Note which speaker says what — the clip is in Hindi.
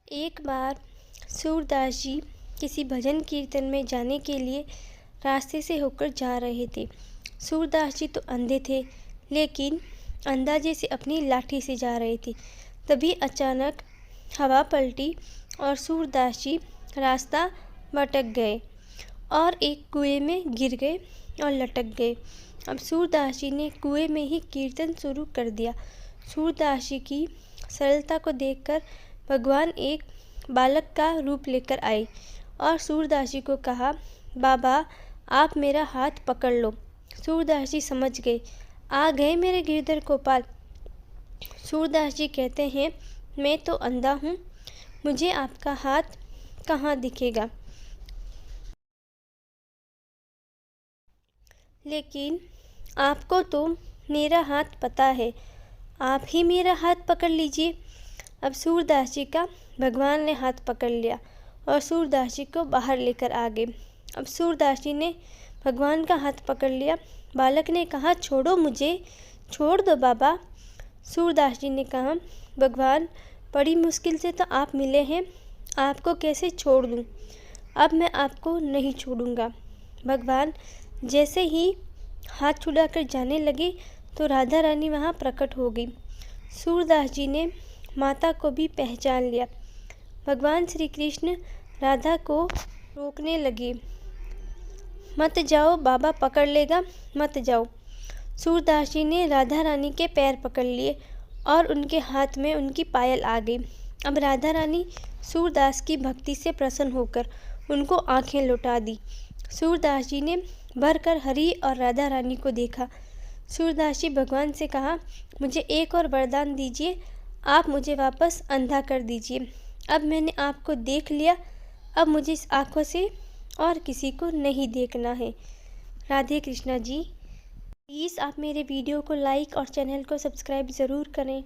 Speaker 1: एक बार सूरदास जी किसी भजन कीर्तन में जाने के लिए रास्ते से होकर जा रहे थे। सूरदास जी तो अंधे थे, लेकिन अंदाजे से अपनी लाठी से जा रहे थे। तभी अचानक हवा पलटी और सूरदास जी रास्ता भटक गए और एक कुएं में गिर गए और लटक गए। अब सूरदास जी ने कुएं में ही कीर्तन शुरू कर दिया। सूरदास जी की सरलता को देखकर भगवान एक बालक का रूप लेकर आए और सूरदास जी को कहा, बाबा आप मेरा हाथ पकड़ लो। सूरदास जी समझ गए, आ गए मेरे गिरधर गोपाल। सूरदास जी कहते हैं, मैं तो अंधा हूँ, मुझे आपका हाथ कहाँ दिखेगा। लेकिन आपको तो मेरा हाथ पता है, आप ही मेरा हाथ पकड़ लीजिए। अब सूरदास जी का भगवान ने हाथ पकड़ लिया और सूरदास जी को बाहर लेकर आ गए। अब सूरदास जी ने भगवान का हाथ पकड़ लिया। बालक ने कहा, छोड़ो मुझे, छोड़ दो बाबा। सूरदास जी ने कहा, भगवान बड़ी मुश्किल से तो आप मिले हैं, आपको कैसे छोड़ दूँ। अब मैं आपको नहीं छोड़ूंगा। भगवान जैसे ही हाथ छुड़ाकर जाने लगे तो राधा रानी वहाँ प्रकट हो गई। सूरदास जी ने माता को भी पहचान लिया। भगवान श्री कृष्ण राधा को रोकने लगे, मत जाओ, बाबा पकड़ लेगा, मत जाओ। सूरदास जी ने राधा रानी के पैर पकड़ लिए और उनके हाथ में उनकी पायल आ गई। अब राधा रानी सूरदास की भक्ति से प्रसन्न होकर उनको आंखें लौटा दी। सूरदास जी ने भर कर हरि और राधा रानी को देखा। सूरदास जी भगवान से कहा, मुझे एक और वरदान दीजिए, आप मुझे वापस अंधा कर दीजिए। अब मैंने आपको देख लिया, अब मुझे इस आँखों से और किसी को नहीं देखना है। राधे कृष्णा जी। प्लीज़ आप मेरे वीडियो को लाइक और चैनल को सब्सक्राइब ज़रूर करें।